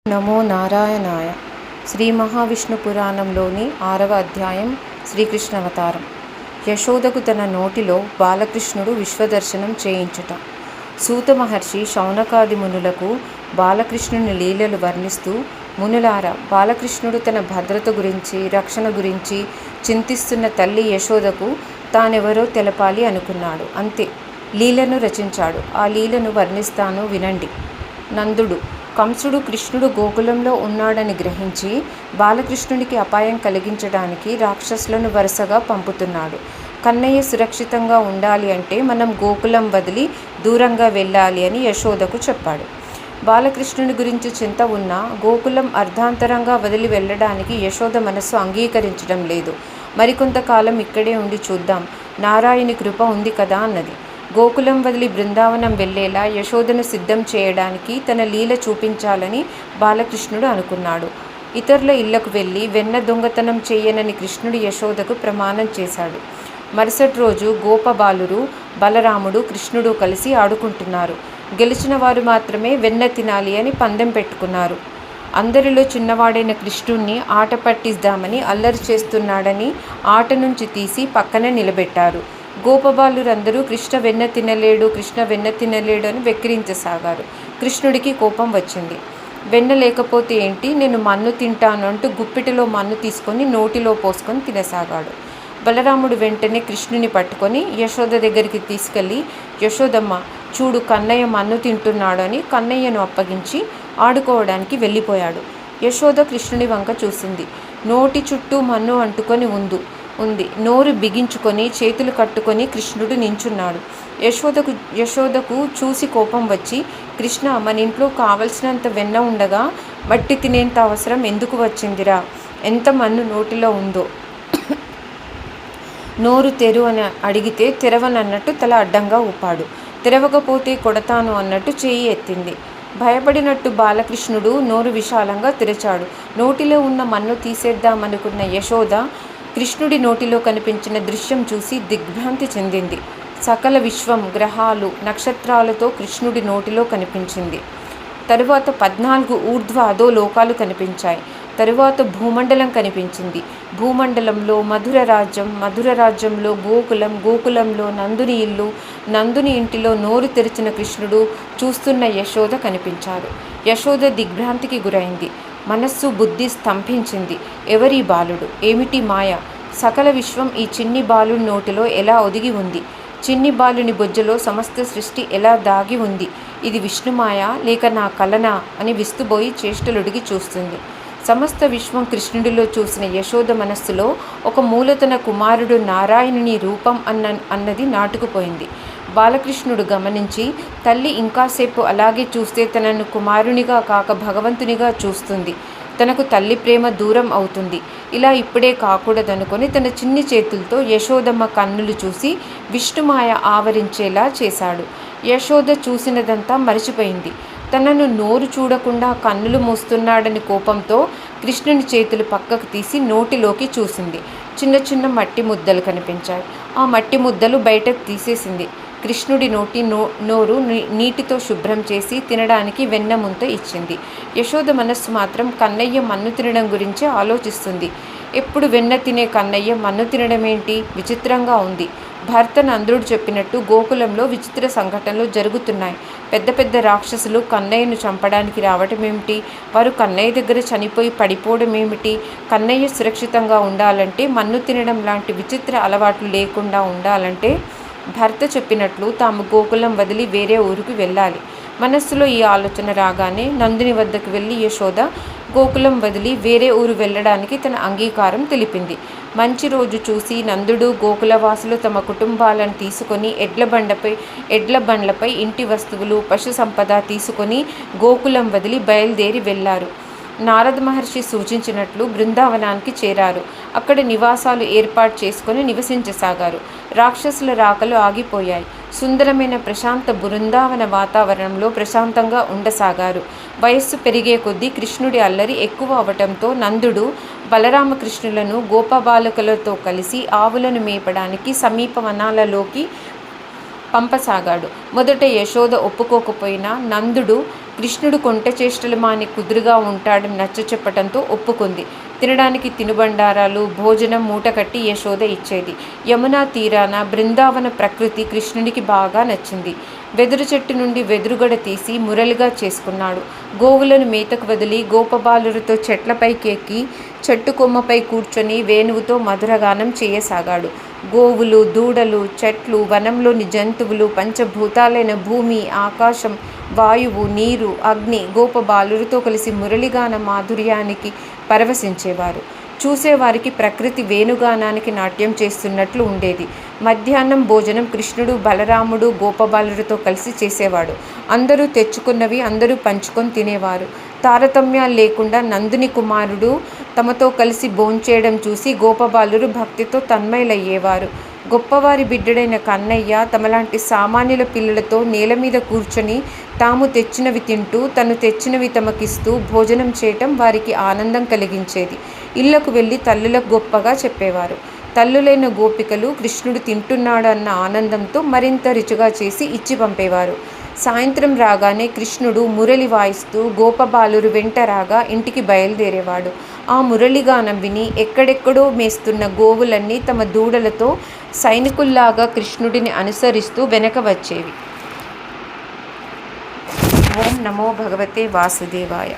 నమో నారాయణాయ. శ్రీ మహావిష్ణు పురాణంలోని 6వ అధ్యాయం శ్రీకృష్ణ అవతారం. యశోదకు తన నోటిలో బాలకృష్ణుడు విశ్వదర్శనం చేయించుట. సూత మహర్షి శౌనకాది మునులకు బాలకృష్ణుని లీలలు వర్ణిస్తూ, మునులారా, బాలకృష్ణుడు తన భద్రత గురించి, రక్షణ గురించి చింతిస్తున్న తల్లి యశోదకు తానెవరో తెలపాలి అనుకున్నాడు. అంతే, లీలను రచించాడు. ఆ లీలను వర్ణిస్తాను, వినండి. నందుడు, కంసుడు కృష్ణుడు గోకులంలో ఉన్నాడని గ్రహించి బాలకృష్ణునికి అపాయం కలిగించడానికి రాక్షసులను వరుసగా పంపుతున్నాడు. కన్నయ్య సురక్షితంగా ఉండాలి అంటే మనం గోకులం వదిలి దూరంగా వెళ్ళాలి అని యశోదకు చెప్పాడు. బాలకృష్ణుని గురించి చింత ఉన్నా గోకులం అర్ధాంతరంగా వదిలి వెళ్ళడానికి యశోద మనస్సు అంగీకరించడం లేదు. మరికొంతకాలం ఇక్కడే ఉండి చూద్దాం, నారాయణి కృప ఉంది కదా అన్నది. గోకులం వదిలి బృందావనం వెళ్ళేలా యశోదను సిద్ధం చేయడానికి తన లీల చూపించాలని బాలకృష్ణుడు అనుకున్నాడు. ఇతరుల ఇళ్లకు వెళ్ళి వెన్న దొంగతనం చేయనని కృష్ణుడు యశోదకు ప్రమాణం చేశాడు. మరుసటి రోజు గోపబాలురు, బలరాముడు, కృష్ణుడు కలిసి ఆడుకుంటున్నారు. గెలిచిన వారు మాత్రమే వెన్న తినాలి అని పందెం పెట్టుకున్నారు. అందరిలో చిన్నవాడైన కృష్ణుణ్ణి ఆట పట్టిద్దామని అల్లరి చేస్తున్నాడని ఆట నుంచి తీసి పక్కన నిలబెట్టారు. గోపబాలురందరూ కృష్ణ వెన్న తినలేడు అని వెక్కిరించసాగారు. కృష్ణుడికి కోపం వచ్చింది. వెన్న లేకపోతే ఏంటి, నేను మన్ను తింటాను అంటూ గుప్పిటిలో మన్ను తీసుకొని నోటిలో పోసుకొని తినసాగాడు. బలరాముడు వెంటనే కృష్ణుని పట్టుకొని యశోద దగ్గరికి తీసుకెళ్ళి, యశోదమ్మ చూడు, కన్నయ్య మన్ను తింటున్నాడు అని కన్నయ్యను అప్పగించి ఆడుకోవడానికి వెళ్ళిపోయాడు. యశోద కృష్ణుని వంక చూసింది. నోటి చుట్టూ మన్ను అంటుకొని ఉంది. నోరు బిగించుకొని చేతులు కట్టుకొని కృష్ణుడు నించున్నాడు. యశోదకు చూసి కోపం వచ్చి, కృష్ణ, మన ఇంట్లో కావలసినంత వెన్న ఉండగా మట్టి తినేంత అవసరం ఎందుకు వచ్చిందిరా? ఎంత మన్ను నోటిలో ఉందో. నోరు తెరు అని అడిగితే తెరవనన్నట్టు తల అడ్డంగా ఊపాడు. తెరవకపోతే కొడతాను అన్నట్టు చేయి ఎత్తింది. భయపడినట్టు బాలకృష్ణుడు నోరు విశాలంగా తెరిచాడు. నోటిలో ఉన్న మన్ను తీసేద్దామనుకున్న యశోద కృష్ణుడి నోటిలో కనిపించిన దృశ్యం చూసి దిగ్భ్రాంతి చెందింది. సకల విశ్వం, గ్రహాలు, నక్షత్రాలతో కృష్ణుడి నోటిలో కనిపించింది. తరువాత 14 ఊర్ధ్వ అధో లోకాలు కనిపించాయి. తరువాత భూమండలం కనిపించింది. భూమండలంలో మధుర రాజ్యంలో గోకులంలో నందుని ఇల్లు, నందుని ఇంటిలో నోరు తెరిచిన కృష్ణుడు, చూస్తున్న యశోద కనిపించారు. యశోద దిగ్భ్రాంతికి గురైంది. మనస్సు, బుద్ధి స్తంభించింది. ఎవరి బాలుడు? ఏమిటి మాయ? సకల విశ్వం ఈ చిన్ని బాలుని నోటిలో ఎలా ఒదిగి ఉంది? చిన్ని బాలుని బొజ్జలో సమస్త సృష్టి ఎలా దాగి ఉంది? ఇది విష్ణుమాయ లేక నా కలనా అని విస్తుబోయి చేష్టలుడిగి చూస్తుంది. సమస్త విశ్వం కృష్ణుడిలో చూసిన యశోద మనస్సులో ఒక మూలతన కుమారుడు నారాయణుని రూపం అన్నది నాటుకుపోయింది. బాలకృష్ణుడు గమనించి, తల్లి ఇంకాసేపు అలాగే చూస్తే తనను కుమారునిగా కాక భగవంతునిగా చూస్తుంది, తనకు తల్లి ప్రేమ దూరం అవుతుంది. ఇలా ఇప్పుడే కాకూడదనుకొని తన చిన్ని చేతులతో యశోదమ్మ కన్నులు చూసి విష్ణుమాయ ఆవరించేలా చేశాడు. యశోద చూసినదంతా మరిచిపోయింది. తనను నోరు చూడకుండా కన్నులు మూస్తున్నాడని కోపంతో కృష్ణుని చేతులు పక్కకు తీసి నోటిలోకి చూసింది. చిన్న చిన్న మట్టి ముద్దలు కనిపించాయి. ఆ మట్టి ముద్దలు బయటకు తీసేసింది. కృష్ణుడి నోరు నీటితో శుభ్రం చేసి తినడానికి వెన్న ముంత ఇచ్చింది. యశోద మనస్సు మాత్రం కన్నయ్య మన్ను తినడం గురించి ఆలోచిస్తుంది. ఎప్పుడు వెన్న తినే కన్నయ్య మన్ను తినడమేంటి? విచిత్రంగా ఉంది. భర్త నందుడు చెప్పినట్టు గోకులంలో విచిత్ర సంఘటనలు జరుగుతున్నాయి. పెద్ద పెద్ద రాక్షసులు కన్నయ్యను చంపడానికి రావటం ఏమిటి? వారు కన్నయ్య దగ్గర చనిపోయి పడిపోవడం ఏమిటి? కన్నయ్య సురక్షితంగా ఉండాలంటే, మన్ను తినడం లాంటి విచిత్ర అలవాట్లు లేకుండా ఉండాలంటే భర్త చెప్పినట్లు తాము గోకులం వదిలి వేరే ఊరికి వెళ్ళాలి. మనస్సులో ఈ ఆలోచన రాగానే నందుని వద్దకు వెళ్ళి యశోద గోకులం వదిలి వేరే ఊరు వెళ్ళడానికి తన అంగీకారం తెలిపింది. మంచి రోజు చూసి నందుడు, గోకులవాసులు తమ కుటుంబాలను తీసుకొని ఎడ్ల బండ్లపై ఇంటి వస్తువులు, పశు సంపద తీసుకొని గోకులం వదిలి బయలుదేరి వెళ్ళారు. నారద మహర్షి సూచించినట్లు బృందావనానికి చేరారు. అక్కడ నివాసాలు ఏర్పాటు చేసుకొని నివసించసాగారు. రాక్షసుల రాకలు ఆగిపోయాయి. సుందరమైన ప్రశాంత బృందావన వాతావరణంలో ప్రశాంతంగా ఉండసాగారు. వయస్సు పెరిగే కొద్దీ కృష్ణుడి అల్లరి ఎక్కువ అవటంతో నందుడు బలరామకృష్ణులను గోపబాలకులతో కలిసి ఆవులను మేపడానికి సమీప వనాలలోకి పంపసాగాడు. మొదట యశోద ఒప్పుకోకపోయినా నందుడు కృష్ణుడు కొంట చేష్టలు మాని కుదురుగా ఉంటాడని నచ్చ చెప్పటంతో ఒప్పుకుంది. తినడానికి తినుబండారాలు, భోజనం మూటకట్టి యశోద ఇచ్చేది. యమునా తీరాన బృందావన ప్రకృతి కృష్ణుడికి బాగా నచ్చింది. వెదురు చెట్టు నుండి వెదురుగడ తీసి మురళిగా చేసుకున్నాడు. గోవులను మేతకు వదిలి గోపబాలులతో చెట్లపైకి ఎక్కి చెట్టు కొమ్మపై కూర్చొని వేణువుతో మధురగానం చేయసాగాడు. గోవులు, దూడలు, చెట్లు, వనంలోని జంతువులు, పంచభూతాలైన భూమి, ఆకాశం, వాయువు, నీరు, అగ్ని గోపబాలులతో కలిసి మురళిగాన మాధుర్యానికి పరవశించేవారు. చూసేవారికి ప్రకృతి వేణుగానానికి నాట్యం చేస్తున్నట్లు ఉండేది. మధ్యాహ్నం భోజనం కృష్ణుడు, బలరాముడు గోపబాలులతో కలిసి చేసేవాడు. అందరూ తెచ్చుకున్నవి అందరూ పంచుకొని తినేవారు. తారతమ్యాలు లేకుండా నందుని కుమారుడు తమతో కలిసి భోంచేయడం చూసి గోపబాలురు భక్తితో తన్మయులయ్యేవారు. గొప్పవారి బిడ్డడైన కన్నయ్య తమలాంటి సామాన్యుల పిల్లలతో నేల మీద కూర్చొని తాము తెచ్చినవి తింటూ తను తెచ్చినవి తమకిస్తూ భోజనం చేయటం వారికి ఆనందం కలిగించేది. ఇళ్లకు వెళ్ళి తల్లులకు గొప్పగా చెప్పేవారు. తల్లులైన గోపికలు కృష్ణుడు తింటున్నాడు అన్న ఆనందంతో మరింత రుచిగా చేసి ఇచ్చి పంపేవారు. సాయంత్రం రాగానే కృష్ణుడు మురళి వాయిస్తూ గోపబాలురు వెంట రాగా ఇంటికి బయలుదేరేవాడు. ఆ మురళిగానం విని ఎక్కడెక్కడో మేస్తున్న గోవులన్నీ తమ దూడలతో సైనికుల్లాగా కృష్ణుడిని అనుసరిస్తూ వెనక వచ్చేవి. ఓం నమో భగవతే వాసుదేవాయ.